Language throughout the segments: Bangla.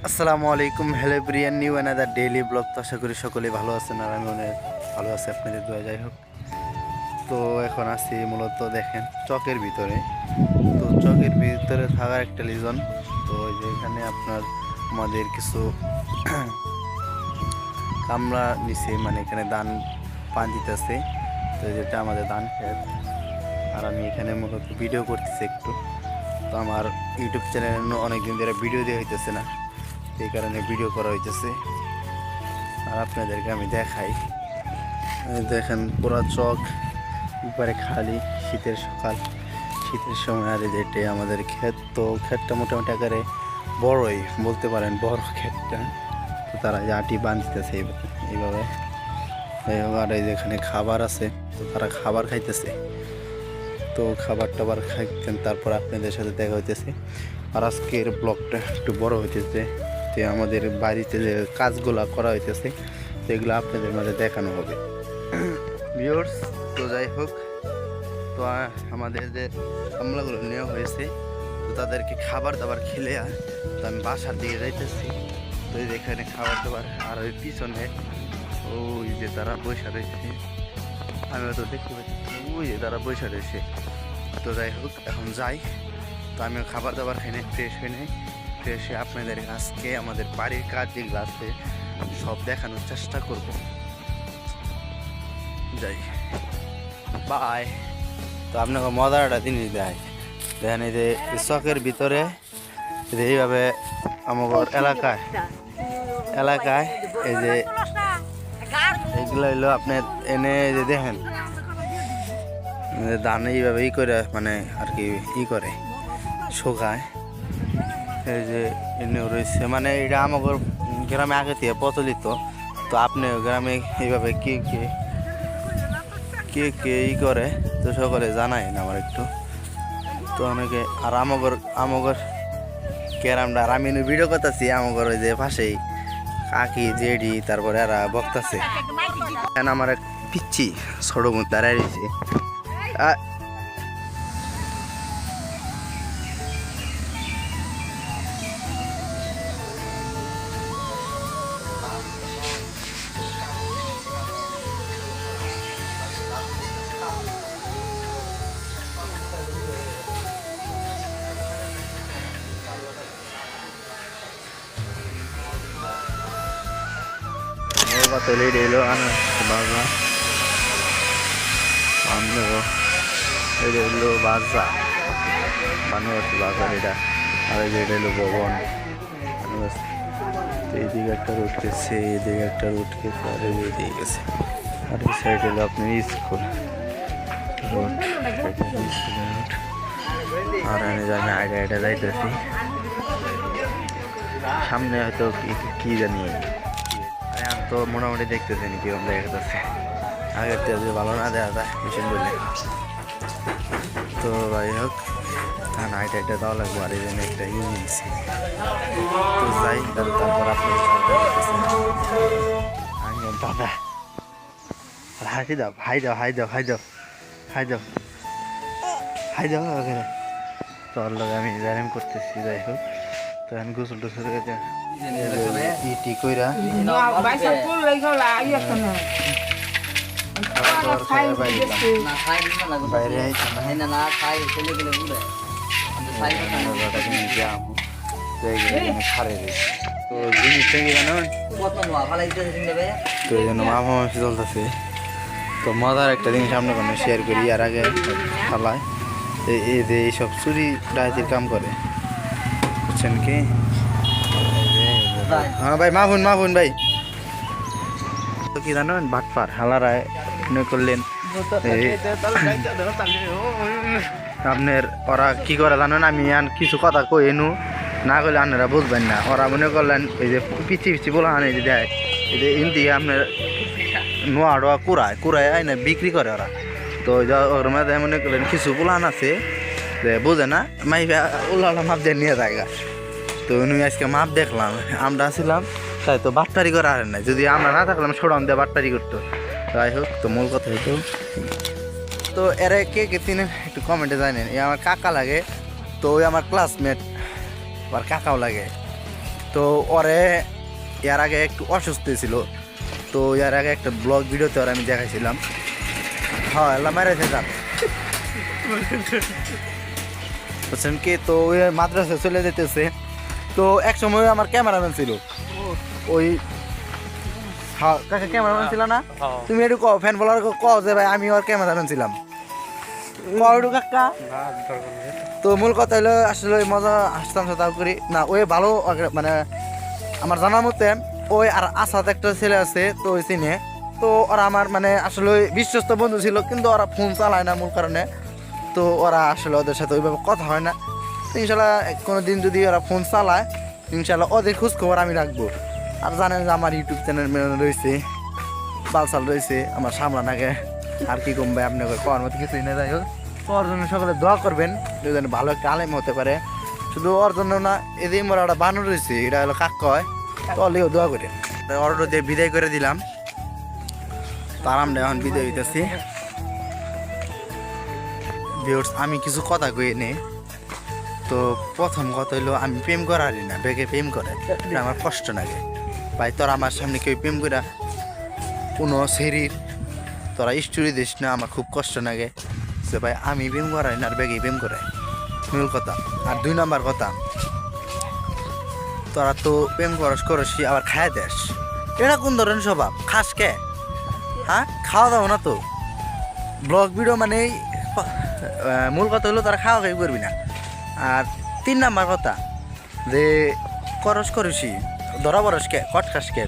আসসালামু আলাইকুম, hello Brian, new another daily blog. তো আশা করি সকলেই ভালো আছেন, আর আমি অনেক ভালো আছি আপনাদের দোয়া। যাই হোক, তো এখন আছি মূলত দেখেন চকের ভিতরে। তো চকের ভিতরে থাকার একটা রিজন, তো ওই যে এখানে আপনার আমাদের কিছু কামলা নিচে, মানে এখানে ধান পান দিতেছে। তো যেটা আমাদের ধান খেত, আর আমি এখানে মূলত ভিডিও করতেছি একটু। তো আমার ইউটিউব চ্যানেলে অনেকদিন ধরে ভিডিও দেওয়া হইতেছে না, এই কারণে ভিডিও করা হইতেছে। আর আপনাদেরকে আমি দেখাই, দেখেন পুরা চক উপরে খালি, শীতের সকাল, শীতের সময়। আর যেটা আমাদের ক্ষেত, তো ক্ষেতটা মোটামুটি আকারে বড়ই বলতে পারেন, বড় ক্ষেতটা। তো তারা যে আটি বাঁধতেছে এইভাবে। আর এই যেখানে খাবার আছে, তো তারা খাবার খাইতেছে। তো খাবার টাবার খাইতেন, তারপর আপনাদের সাথে দেখা হইতেছে। আর আজকের ব্লগটা একটু বড় হইতেছে, যে আমাদের বাড়িতে যে কাজগুলা করা হইতেছে সেগুলো আপনাদের মাঝে দেখানো হবে ভিউয়ার্স। তো যাই হোক, তো আমাদের যে কামলাগুলো নেওয়া হয়েছে, তো তাদেরকে খাবার দাবার খেলে তো আমি বাসার দিকে যাইতেছি। তো এই যে এখানে খাবার দাবার, আর ওই পিছনে ওই যে তারা বৈশা রয়েছে, আমি তো দেখতে পাচ্ছি ওই যে তারা বৈশা রয়েছে। তো যাই হোক, এখন যাই। তো আমিও খাবার দাবার খাই নাই, ফ্রেশ হয়ে নেই। ফ্রেশ হয়ে আপনাদের আজকে আমাদের বাড়ির কাজ যেগুলো আছে সব দেখানোর চেষ্টা করব। যাই, বাই। তো আপনাকে মজার একটা জিনিস দেয়, দেখেন এই যে চকের ভিতরে এইভাবে আমার এলাকায় এই যে এগুলো হইলো আপনার এনে যে দেখেন ধান এইভাবে ই করে, মানে আর কি ই করে শুকায়। এই যে এনেও রয়েছে, মানে এটা আমার গ্রামে আগে থেকে প্রচলিত। তো আপনি গ্রামে এইভাবে কে কে কে কে ই করে, তো সকলে জানাই না আমার একটু। তো অনেকে, আর আমাগর ক্যারামটা, আর আমি ভিডিও করতেছি আমাগর ওই যে পাশেই কাকি জেডি, তারপরে এরা বক্তাছে। আমার এক পিচ্ছি ছোট মুখ দাঁড়ায় রয়েছে। Patuloy dilo ano baga ano dilo baza মানুষ বাজার এটা, আর এটা হলো ভবন। এইদিকে একটা রোড গেছে, এইদিকে একটা রোড গেছে, আর এইদিকে গেছে। আর এই সাইড হলো আপনার স্কুল রোড, আর আমি জানি আইডা আইডা যাইতেছি সামনে, হয়তো কি জানি। আমি তো মোটামুটি দেখতেছেন কিরকম দেখা যাচ্ছে, আগের থেকে ভালো না দেখা যায় মেশিন বললে। তো যাই হোক, নাইট এটা দেওয়া লাগবো, আর এই জন্য একটা ইয়ে নিয়েছি। তো যাই, তারপর আপনার দাদা হাসি দাও, হাই দাও, হাই দাও, হাই দাও, হাই দাও, হাই দাও ওখানে। তোর লোক আমি ব্যায়াম করতেছি। যাই হোক, তো আমি গোসল টোসল ইটি কইরা বাইরে খারে তো জিনিসটা কি জানো, তো এই জন্য মামা মাসি চলতেছে। তো মজার একটা জিনিস আপনার কোনো শেয়ার করি, আর আগে খালায় এই যে এইসব চুরি ডাকাতির কাম করে, বুঝছেন কি? হ্যাঁ ভাই, মাফুন ভাই। তো কি জানেন, বাটপার হালারায় মনে করলেন আপনার ওরা কি করে জানেন, আমি কিছু কথা কই এনু না করলে আপনারা বুঝবেন না। ওরা মনে করলেন এই যে পিছি পিছি বলা আনে যে দেয়, এই যে হিন্দি আপনার নোয়া ডোয়া কুড়ায় আইনে বিক্রি করে ওরা। তো ওর মধ্যে মনে করলেন কিছু পোলান আছে যে বুঝে না, মাইফা উল্লাটা মাপ দিয়ে নিয়ে যায়। তো উনি আজকে মাপ দেখলাম, আমরা ছিলাম তাই তো বাটপারি করা আর নাই, যদি আমরা না থাকলাম ছোড়ান দিয়ে বাটপারি করতো। যাই হোক, তো মূল কথা হইতো, তো এরা কে কে চিনেন একটু কমেন্টে জানেন। এ আমার কাকা লাগে, তো ওই আমার ক্লাসমেট, আর কাকাও লাগে। তো ওরে এর আগে একটু অসুস্থ ছিল, তো এর আগে একটা ব্লগ ভিডিওতে ওরা আমি দেখাইছিলাম। হ্যাঁ এলা মেরেছে যান বুঝছেন কি। তো ওই মাদ্রাসা চলে যেতেছে। তো এক সময় আমার ক্যামেরাম্যান ছিল ওই, হ্যাঁ কাকা ক্যামেরাম্যান ছিল না? তুমি একটু কও ফ্যান বলার কও যে ভাই আমি ওর ক্যামেরাম্যান ছিলাম, কও একটু কাকা। তো মূল কথা হলো আসলে ওই মজা হাসতাম সাতাম করি না, ওই ভালো মানে আমার জানার মতে ওই আর আসাদ একটা ছেলে আছে তো ওই চিনে। তো ওরা আমার মানে আসলে ওই বিশ্বস্ত বন্ধু ছিল, কিন্তু ওরা ফোন চালায় না মূল কারণে। তো ওরা আসলে ওদের সাথে ওইভাবে কথা হয় না। তো ইনশাল্লাহ কোনো দিন যদি ওরা ফোন চালায় ইনশাল্লাহ ওদের খোঁজখবর আমি রাখবো। আর জানেন যে আমার ইউটিউব চ্যানেল রয়েছে, বালসাল রয়েছে, আমার সামলা নাগে। আর কি কমবে আপনাকে করার মতো কিছুই না। যাই হোক ওর জন্য সকলে দোয়া করবেন, যেন ভালো একটা আলেম হতে পারে। শুধু ওর জন্য না, এদিকে মোরা একটা বানর রয়েছে, এটা হলো কাক কয়, তো অলিও দোয়া করে অর্ডার দিয়ে বিদায় করে দিলাম। তার আমরা এখন বিদায় হইতেছি। আমি কিছু কথা কই নে। তো প্রথম কথা হইলো আমি প্রেম করারই না, বেগে প্রেম করে এটা আমার কষ্ট লাগে ভাই। তোরা আমার সামনে কেউ প্রেম করা কোনো শরীর তোরা স্টোরি দিস না, আমার খুব কষ্ট লাগে যে ভাই আমি প্রেম করাই না আর বেগে প্রেম করাই, মূল কথা। আর 2 নাম্বার কথা, তোরা তো প্রেম করস আবার খায় দেস, এটা কোন ধরনের স্বভাব? খাস কে? হ্যাঁ খাওয়া দাও না তো ব্লগ ভিডিও মানে মূল কথা হলো তারা খাওয়া খাই করবি না। আর 3 নাম্বার কথা যে করসি ধরা বরস কে কট খাস কে?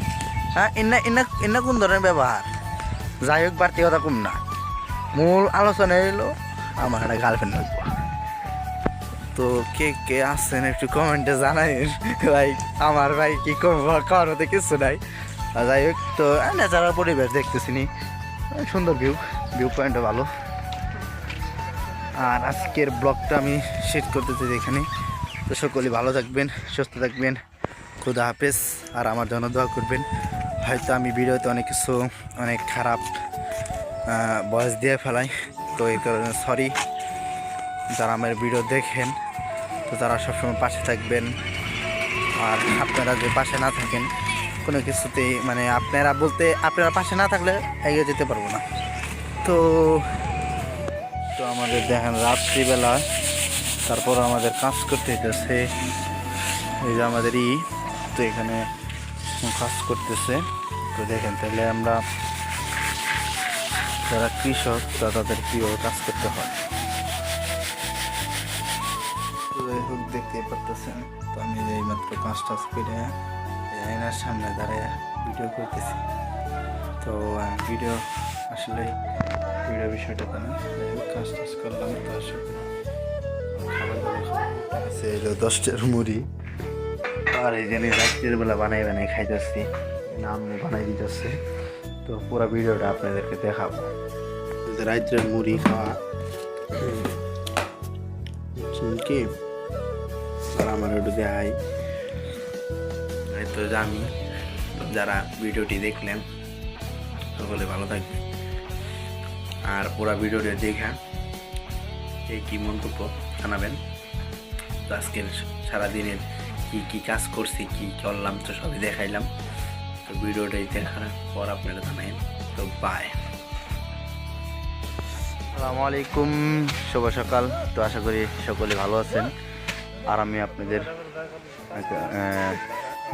হ্যাঁ ইন্না ইন্না ইন্না কোন ধরনের ব্যবহার? যাই হোক বাড়তি কথা কম না, মূল আলোচনা হইলো আমার একটা গার্লফ্রেন্ড লাগবো। তো কে কে আসছেন একটু কমেন্টে জানাই ভাই। আমার ভাই কি খাওয়ার মতো কিছু নাই। যাই হোক তো ন্যাচারাল পরিবেশ দেখতেছি নি, সুন্দর ভিউ পয়েন্টও ভালো। আর আজকের ব্লগটা আমি শেষ করতেছি এখানে। তো সকলে ভালো থাকবেন, সুস্থ থাকবেন, খুদা হাফেজ। আর আমার জন্য দোয়া করবেন। হয়তো আমি ভিডিওতে অনেক খারাপ ভয়েস দিয়ে ফেলাই, তো এই কারণে সরি। যারা আমার ভিডিও দেখেন তো তারা সবসময় পাশে থাকবেন। আর আপনারা যে পাশে না থাকেন কোনো কিছুতেই মানে আপনারা পাশে না থাকলে এগিয়ে যেতে পারবো না। তো আমাদের দেখেন রাত্রিবেলা, তারপর আমাদের কাজ করতে হইতেছে। এই যে আমাদের তো এখানে কাজ করতেছে। তো দেখেন তাহলে আমরা যারা কৃষক তাদের কীভাবে কাজ করতে হয় দেখতে পারতেছেন। তো আমি এইমাত্র কাজ টাজ করে আয়নার সামনে দাঁড়িয়ে ভিডিও করতেছি। তো ভিডিও আসলে বিষয়টা তো না, কাজ টাজ করলাম। তার সাথে খাবার আছে 10টার মুড়ি, আর এই জন্য রাত্রের বেলা বানাই খাইতেছি, নাম বানাই দিতেছে। তো পুরো ভিডিওটা আপনাদেরকে দেখাবো। রাত্রের মুড়ি খাওয়া কি আর আমার একটু দেখাই। তো আমি যারা ভিডিওটি দেখলেন সকলে ভালো থাকবে। আর পুরা ভিডিওটা দেখা এই কি মন্তব্য জানাবেন। তো আজকের সারাদিনের কি কাজ করছি, কি করলাম, তো সবই দেখাইলাম। তো ভিডিওটাই দেখার পর আপনারা জানাবেন। তো বাই, আসসালামু আলাইকুম, শুভ সকাল। তো আশা করি সকলে ভালো আছেন। আর আমি আপনাদের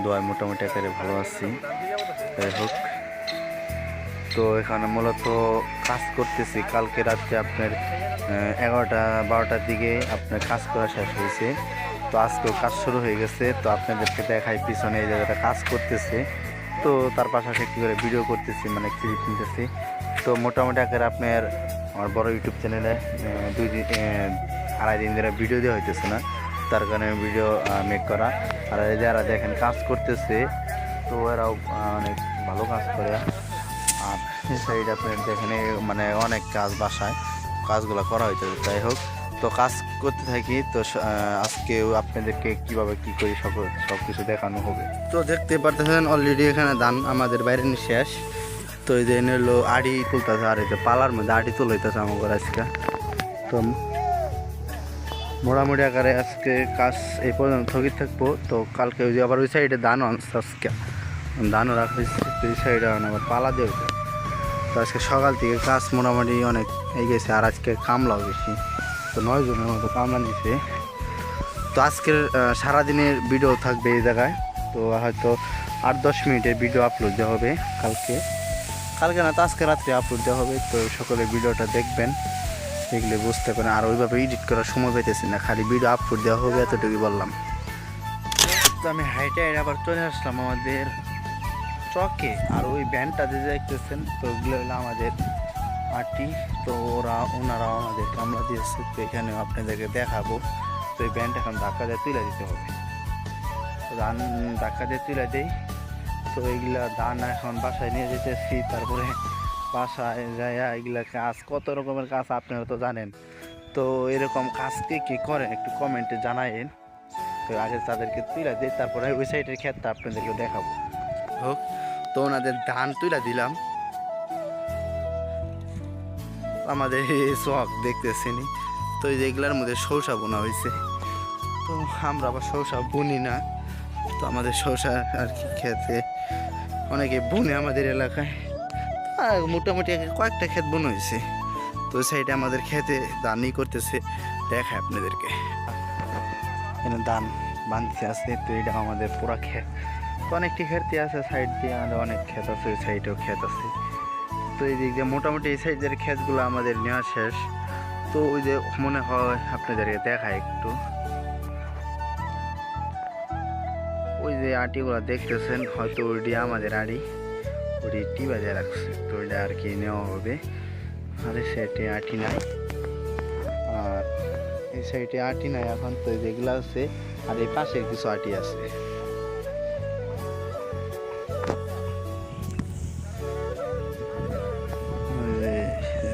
দোয়ায় মোটামুটি আকারে ভালো আছি। যাই হোক তো এখানে মূলত কাজ করতেছি। কালকে রাত্রে আপনার 11টা-12টার দিকে আপনার কাজ করা শেষ হয়েছে। তো আজকেও কাজ শুরু হয়ে গেছে। তো আপনাদেরকে দেখাই পিছনে এই জায়গাটা কাজ করতেছে। তো তার পাশাপাশি একটু করে ভিডিও করতেছি, মানে ক্লিপ নিতেছি। তো মোটামুটি আকারে আপনার আমার বড় ইউটিউব চ্যানেলে 2-2.5 দিন ধরে ভিডিও দেওয়া হইতেছে না, তার কারণে ভিডিও মেক করা। আর যারা দেখেন কাজ করতেছে তো এরাও অনেক ভালো কাজ করে। আর সাইড আপনার দেখেন মানে অনেক কাজ বাসায় কাজগুলো করা হইতেছে। যাই হোক তো কাজ করতে থাকি। তো আজকে আপনাদেরকে কিভাবে কি করি সব কিছু দেখানো হবে। তো দেখতে পারতেছেন অলরেডি এখানে ধান আমাদের বাইরে শেষ। তো এই যে হলো আড়ি তুলতেছে, আর এই যে পালার মধ্যে আড়ি তুল হইতেছে আমার আজকে। তো মোটামুটি আকারে আজকে কাজ এই পর্যন্ত স্থগিত থাকবো। তো কালকে ওই যে আবার ওই সাইডে ধানও আনছে আজকে, ধানও রাখা হয়েছে ওই সাইডে আবার পালা দিয়ে। তো আজকে সকাল থেকে কাজ মোটামুটি অনেক এগিয়েছে, আর আজকে কামলাও বেশি, তো 9 জনের মতো কামলা দিছে। তো আজকের সারাদিনের ভিডিও থাকবে এই জায়গায়। তো হয়তো 8-10 মিনিটের ভিডিও আপলোড দেওয়া হবে কালকে না তো আজকে রাত্রে আপলোড দেওয়া হবে। তো সকলে ভিডিওটা দেখবেন, দেখলে বুঝতে পারেন। আর ওইভাবে এডিট করার সময় পেতেছি না, খালি ভিডিও আপলোড দেওয়া হবে এতটুকুই বললাম। তো আমি হাইটে আবার চলে আসলাম আমাদের চকে। আর ওই ব্যান্ডটা যে দেখতেছেন, তো ওগুলো হলো আমাদের আটি। তো ওনারাও আমাদের কামলা দিয়েছে, তো এখানে আপনাদেরকে দেখাবো। তো এই ব্যান্ড এখন ধাক্কা দিয়ে তুলে দিতে হবে, তো ধান ধাক্কা দিয়ে তুলে দিই। তো এইগুলা ধান এখন বাসায় নিয়ে যেতেছি, তারপরে বাসায় যাইয়া এগুলা কাজ, কত রকমের কাজ আপনারা তো জানেন। তো এরকম কাজ কি করেন একটু কমেন্টে জানায়েন। তো আগে তাদেরকে তুলে দিই, তারপরে ওই সাইডের ক্ষেতটা আপনাদেরকে দেখাবো। হোক, তো ওনাদের ধান তুলে দিলাম। আমাদের শখ দেখতেছেনি। তো এই যেগুলার মধ্যে সৌসা বোনা হয়েছে। তো আমরা আবার সৌসা বুনি না, তো আমাদের সৌসা আর কি খেতে অনেকে বুনে আমাদের এলাকায়। মোটামুটি কয়েকটা ক্ষেত বোন হয়েছে। তো সাইডে আমাদের খেতে ধানই করতেছে, দেখায় আপনাদেরকে। এখানে ধান বাঁধতে আছে। তো এটা আমাদের পুরা ক্ষেত, তো অনেকটি ক্ষেতই আছে সাইড দিয়ে, আমাদের অনেক ক্ষেত আছে, ওই সাইডেও ক্ষেত আছে। তো এই দিক দিয়ে মোটামুটি এই সাইডের ক্ষেতগুলো আমাদের নেওয়া শেষ। তো ওই যে মনে হয় আপনাদেরকে দেখায় একটু, ওই যে আটিগুলো দেখতেছেন, হয়তো ওইটি আমাদের আড়ি, ওইটি টি বাজায় রাখছে। তো ওইটা আর কি নেওয়া হবে। আর এই সাইডে আটি নাই, আর এই সাইডে আটি নাই এখন। তো যেগুলো আছে, আর এই পাশে কিছু আটি আছে।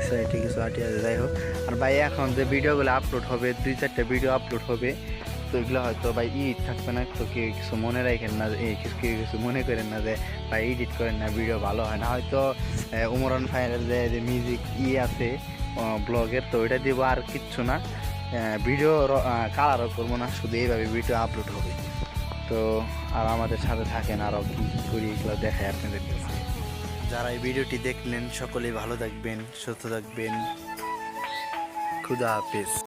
সাইডে কিছু আটি আছে, যাই হোক। আর ভাই এখন যে ভিডিওগুলো আপলোড হবে, 2-4টা ভিডিও আপলোড হবে। তো এগুলো হয়তো ভাই থাকবে না, তো কেউ কিছু মনে রাখেন না, কিছু মনে করেন না যে ভাই এডিট করেন না, ভিডিও ভালো হয় না। হয়তো উমরান ফাইনাল যে মিউজিক আছে ব্লগের, তো ওইটা দিব, আর কিচ্ছু না। ভিডিও কালারও করবো না, শুধু এইভাবে ভিডিও আপলোড হবে। তো আর আমাদের সাথে থাকেন, আরও কী করি এগুলো দেখায় আপনাদের কাছে। যারা এই ভিডিওটি দেখলেন সকলেই ভালো থাকবেন, সুস্থ থাকবেন। খুদা হাফেজ।